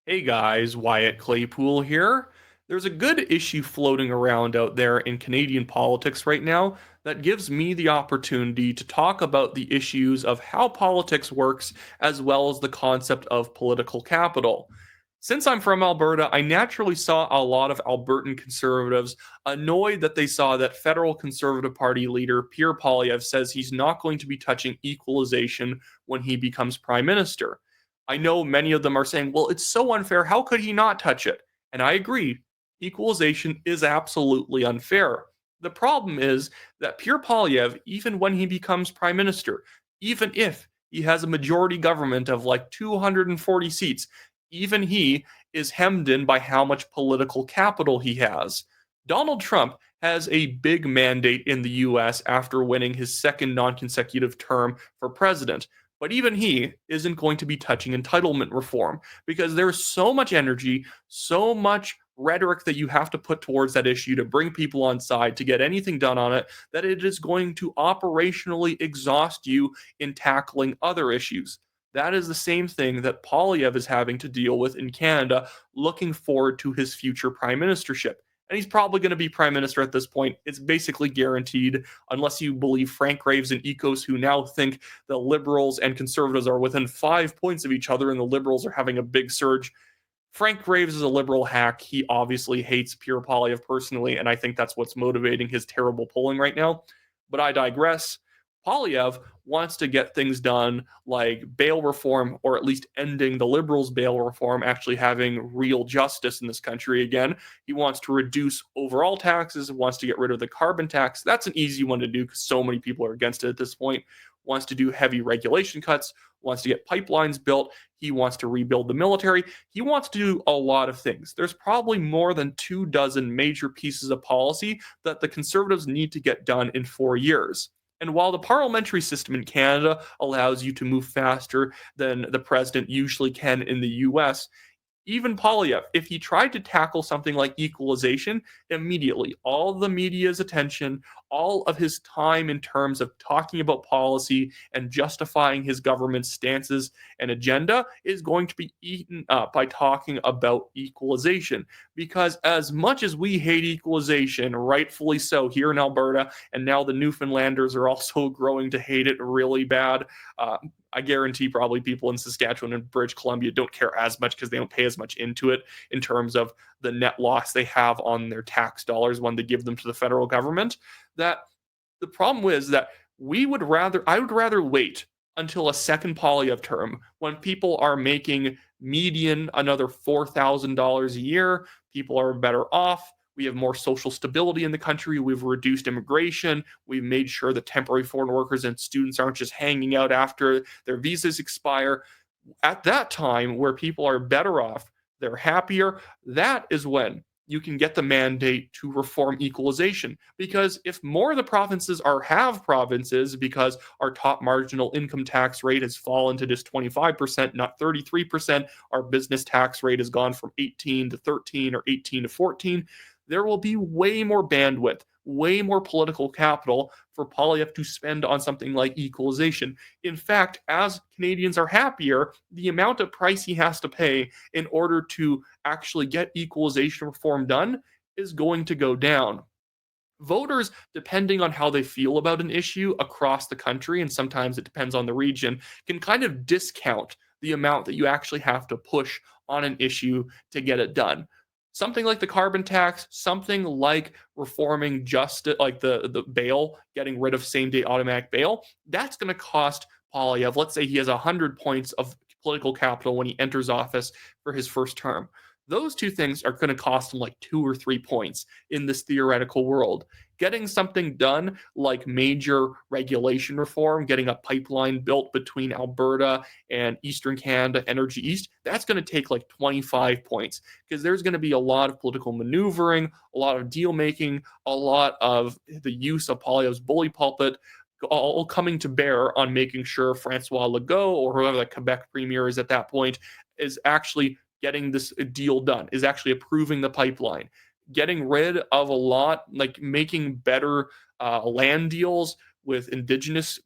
Hey guys, Wyatt Claypool here. There's a good issue floating around out there in Canadian politics right now that gives me the opportunity to talk about the issues of how politics works as well as the concept of political capital. Since I'm from Alberta, I naturally saw a lot of Albertan conservatives annoyed that they saw that federal Conservative Party leader Pierre Poilevre says he's not going to be touching equalization when he becomes prime minister. I know many of them are saying, well, it's so unfair. How could he not touch it? And I agree. Equalization is absolutely unfair. The problem is that Pierre Poilievre, even when he becomes prime minister, even if he has a majority government of like 240 seats, even he is hemmed in by how much political capital he has. Donald Trump has a big mandate in the US after winning his second non consecutive term for president. But even he isn't going to be touching entitlement reform because there's so much energy, so much rhetoric that you have to put towards that issue to bring people on side to get anything done on it that it is going to operationally exhaust you in tackling other issues. That is the same thing that Polyev is having to deal with in Canada, looking forward to his future prime ministership. And he's probably going to be prime minister at this point. It's basically guaranteed, unless you believe Frank Graves and Ecos, who now think the liberals and conservatives are within 5 points of each other and the liberals are having a big surge. Frank Graves is a liberal hack. He obviously hates Pierre Poilievre personally, and I think that's what's motivating his terrible polling right now. But I digress. Poilievre wants to get things done like bail reform, or at least ending the liberals' bail reform, actually having real justice in this country again. He wants to reduce overall taxes, wants to get rid of the carbon tax. That's an easy one to do because so many people are against it at this point. Wants to do heavy regulation cuts, wants to get pipelines built. He wants to rebuild the military. He wants to do a lot of things. There's probably more than 24 major pieces of policy that the conservatives need to get done in 4 years. And while the parliamentary system in Canada allows you to move faster than the president usually can in the US, even Polyev, if he tried to tackle something like equalization, immediately all the media's attention, all of his time in terms of talking about policy and justifying his government's stances and agenda is going to be eaten up by talking about equalization. Because as much as we hate equalization, rightfully so here in Alberta, and now the Newfoundlanders are also growing to hate it really bad. I guarantee probably people in Saskatchewan and British Columbia don't care as much because they don't pay as much into it in terms of the net loss they have on their tax dollars when they give them to the federal government. That the problem is that I would rather wait until a second Polyev term when people are making median another $4,000 a year. People are better off. We have more social stability in the country. We've reduced immigration. We've made sure that temporary foreign workers and students aren't just hanging out after their visas expire. At that time, where people are better off, they're happier, that is when you can get the mandate to reform equalization. Because if more of the provinces have provinces because our top marginal income tax rate has fallen to just 25%, not 33%, our business tax rate has gone from 18 to 13 or 18 to 14, there will be way more bandwidth, way more political capital for Poilievre to spend on something like equalization. In fact, as Canadians are happier, the amount of price he has to pay in order to actually get equalization reform done is going to go down. Voters, depending on how they feel about an issue across the country, and sometimes it depends on the region, can kind of discount the amount that you actually have to push on an issue to get it done. Something like the carbon tax, something like reforming justice, like the bail, getting rid of same day automatic bail, that's going to cost Polyev. Let's say he has 100 points of political capital when he enters office for his first term. Those two things are going to cost him like 2 or 3 points in this theoretical world. Getting something done like major regulation reform, getting a pipeline built between Alberta and Eastern Canada, Energy East, that's going to take like 25 points because there's going to be a lot of political maneuvering, a lot of deal making, a lot of the use of Poilievre's bully pulpit, all coming to bear on making sure Francois Legault or whoever the Quebec premier is at that point is actually getting this deal done, is actually approving the pipeline, getting rid of a lot, like making better land deals with indigenous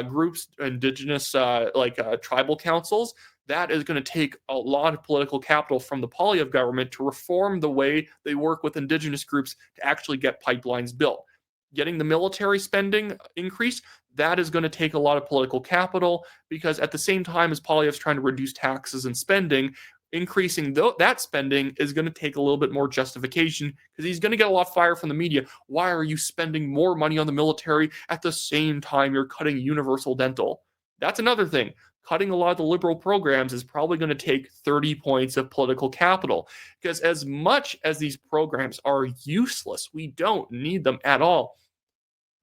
groups, indigenous tribal councils. that is going to take a lot of political capital from the Poilievre government to reform the way they work with indigenous groups to actually get pipelines built. Getting the military spending increased, that is going to take a lot of political capital because at the same time as Poilievre's trying to reduce taxes and spending, increasing that spending is going to take a little bit more justification because he's going to get a lot of fire from the media. Why are you spending more money on the military at the same time you're cutting universal dental? That's another thing. Cutting a lot of the liberal programs is probably going to take 30 points of political capital because as much as these programs are useless, we don't need them at all.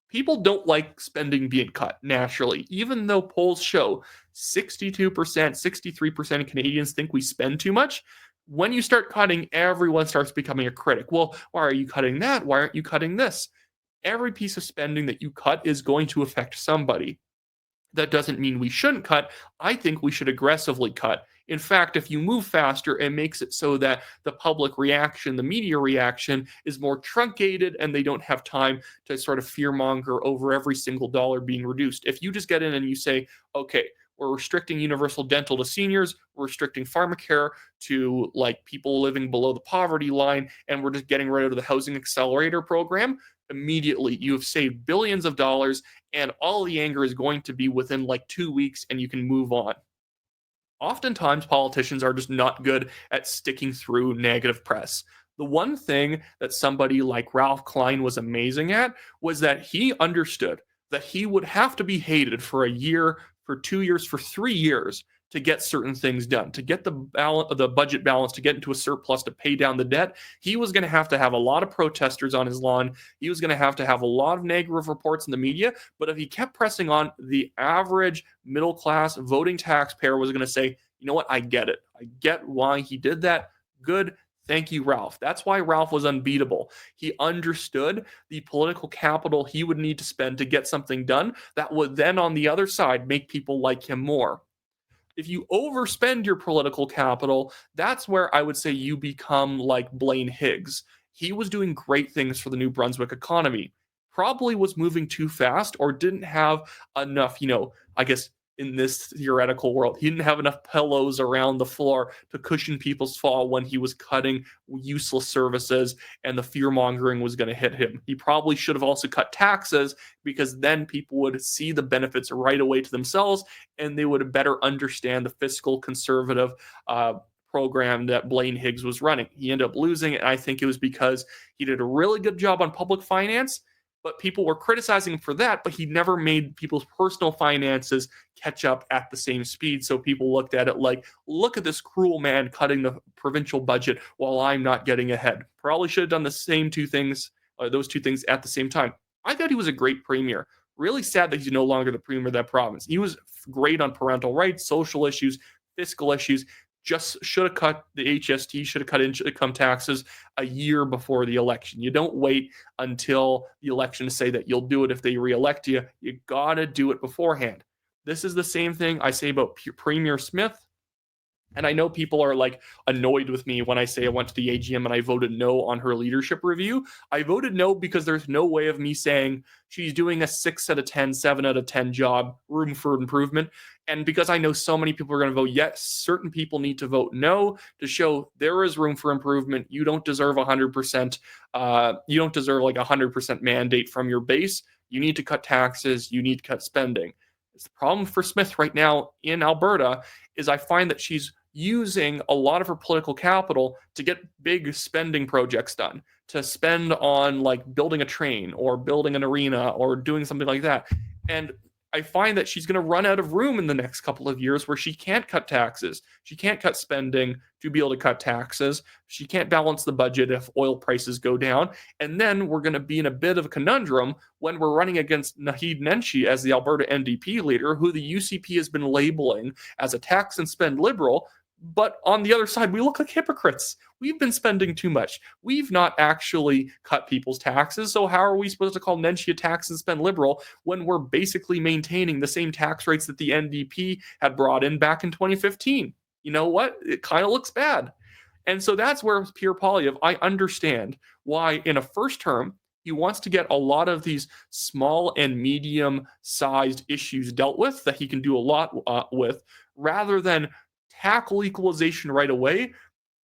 People don't like spending being cut naturally, even though polls show 62%, 63% of Canadians think we spend too much. When you start cutting, everyone starts becoming a critic. Well, why are you cutting that? Why aren't you cutting this? Every piece of spending that you cut is going to affect somebody. That doesn't mean we shouldn't cut. I think we should aggressively cut. In fact, if you move faster, it makes it so that the public reaction, the media reaction, is more truncated and they don't have time to sort of fearmonger over every single dollar being reduced. If you just get in and you say, okay, we're restricting universal dental to seniors, we're restricting pharmacare to like people living below the poverty line, and we're just getting rid of the housing accelerator program, immediately you have saved billions of dollars and all the anger is going to be within like 2 weeks and you can move on. Oftentimes, politicians are just not good at sticking through negative press. The one thing that somebody like Ralph Klein was amazing at was that he understood that he would have to be hated for a year, for 2 years, for 3 years to get certain things done, to get the budget balance, to get into a surplus, to pay down the debt. He was going to have a lot of protesters on his lawn. He was going to have a lot of negative reports in the media. But if he kept pressing on, the average middle class voting taxpayer was going to say, you know what, I get it. I get why he did that. Good. Thank you, Ralph. That's why Ralph was unbeatable. He understood the political capital he would need to spend to get something done that would then, on the other side, make people like him more. If you overspend your political capital, that's where I would say you become like Blaine Higgs. He was doing great things for the New Brunswick economy, probably was moving too fast or didn't have enough, I guess in this theoretical world, he didn't have enough pillows around the floor to cushion people's fall when he was cutting useless services and the fear mongering was going to hit him. He probably should have also cut taxes because then people would see the benefits right away to themselves and they would better understand the fiscal conservative program that Blaine Higgs was running. He ended up losing it. And I think it was because he did a really good job on public finance, but people were criticizing him for that, but he never made people's personal finances catch up at the same speed. So people looked at it like, look at this cruel man cutting the provincial budget while I'm not getting ahead. Probably should have done the same two things, those two things at the same time. I thought he was a great premier. Really sad that he's no longer the premier of that province. He was great on parental rights, social issues, fiscal issues. Just should have cut the HST, should have cut income taxes a year before the election. You don't wait until the election to say that you'll do it if they reelect you. You got to do it beforehand. This is the same thing I say about Premier Smith. And I know people are like annoyed with me when I say I went to the AGM and I voted no on her leadership review. I voted no because there's no way of me saying she's doing a 6 out of 10, 7 out of 10 job, room for improvement. And because I know so many people are going to vote yes, certain people need to vote no to show there is room for improvement. You don't deserve 100%. You don't deserve like 100% mandate from your base. You need to cut taxes. You need to cut spending. It's the problem for Smith right now in Alberta is I find that she's using a lot of her political capital to get big spending projects done, to spend on like building a train or building an arena or doing something like that. And I find that she's going to run out of room in the next couple of years where she can't cut taxes. She can't cut spending to be able to cut taxes. She can't balance the budget if oil prices go down. And then we're going to be in a bit of a conundrum when we're running against Naheed Nenshi as the Alberta NDP leader, who the UCP has been labeling as a tax and spend liberal. But on the other side, we look like hypocrites. We've been spending too much. We've not actually cut people's taxes. So how are we supposed to call Nenshi a tax and spend liberal when we're basically maintaining the same tax rates that the NDP had brought in back in 2015? You know what? It kind of looks bad. And so that's where Pierre Poilevre, I understand why in a first term, he wants to get a lot of these small and medium-sized issues dealt with that he can do a lot with, rather than tackle equalization right away,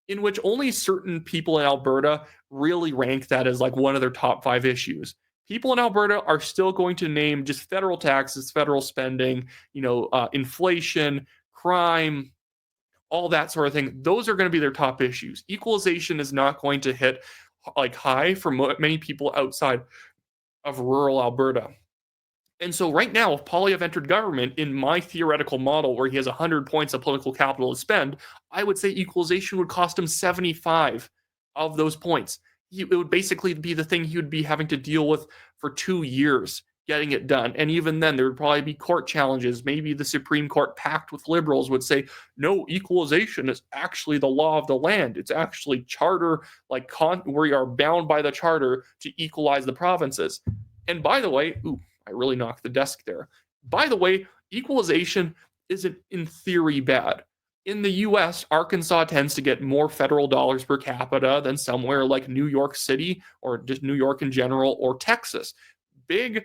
in which only certain people in Alberta really rank that as like one of their top 5 issues. People in Alberta are still going to name just federal taxes, federal spending, inflation, crime, all that sort of thing. Those are going to be their top issues. Equalization is not going to hit like high for many people outside of rural Alberta. And so right now, if Poilievre entered government in my theoretical model where he has 100 points of political capital to spend, I would say equalization would cost him 75 of those points. It would basically be the thing he would be having to deal with for 2 years getting it done. And even then, there would probably be court challenges. Maybe the Supreme Court, packed with liberals, would say, no, equalization is actually the law of the land. It's actually charter, we are bound by the charter to equalize the provinces. And by the way, I really knocked the desk there. By the way, equalization isn't in theory bad. In the US, Arkansas tends to get more federal dollars per capita than somewhere like New York City or just New York in general or Texas. Big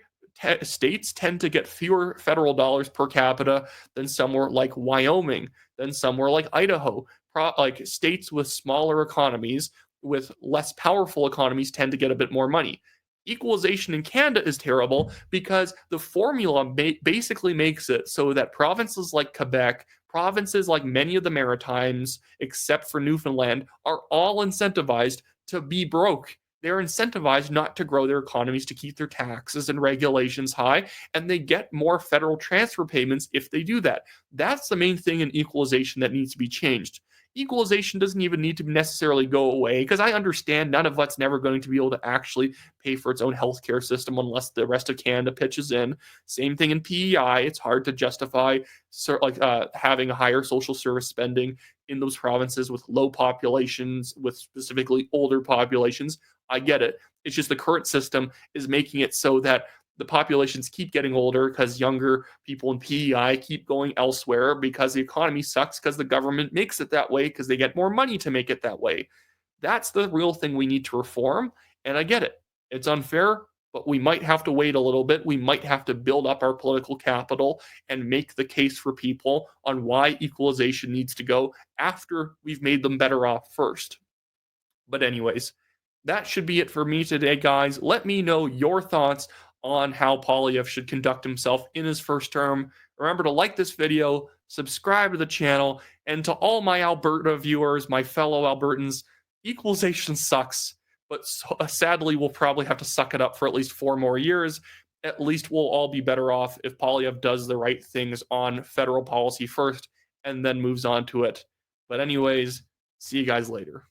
states tend to get fewer federal dollars per capita than somewhere like Wyoming, than somewhere like Idaho. Like states with smaller economies, with less powerful economies, tend to get a bit more money. Equalization in Canada is terrible because the formula basically makes it so that provinces like Quebec, provinces like many of the Maritimes, except for Newfoundland, are all incentivized to be broke. They're incentivized not to grow their economies, to keep their taxes and regulations high, and they get more federal transfer payments if they do that. That's the main thing in equalization that needs to be changed. Equalization doesn't even need to necessarily go away, because I understand none of us never going to be able to actually pay for its own healthcare system unless the rest of Canada pitches in. Same thing in PEI. It's hard to justify having a higher social service spending in those provinces with low populations, with specifically older populations. I get it. It's just the current system is making it so that the populations keep getting older because younger people in PEI keep going elsewhere because the economy sucks, because the government makes it that way, because they get more money to make it that way. That's the real thing we need to reform. And I get it. It's unfair, but we might have to wait a little bit. We might have to build up our political capital and make the case for people on why equalization needs to go after we've made them better off first. But anyways, that should be it for me today, guys. Let me know your thoughts on how Poilievre should conduct himself in his first term. Remember to like this video, subscribe to the channel, and to all my Alberta viewers, my fellow Albertans, equalization sucks, but sadly we'll probably have to suck it up for at least 4 more years. At least we'll all be better off if Poilievre does the right things on federal policy first and then moves on to it. But anyways, see you guys later.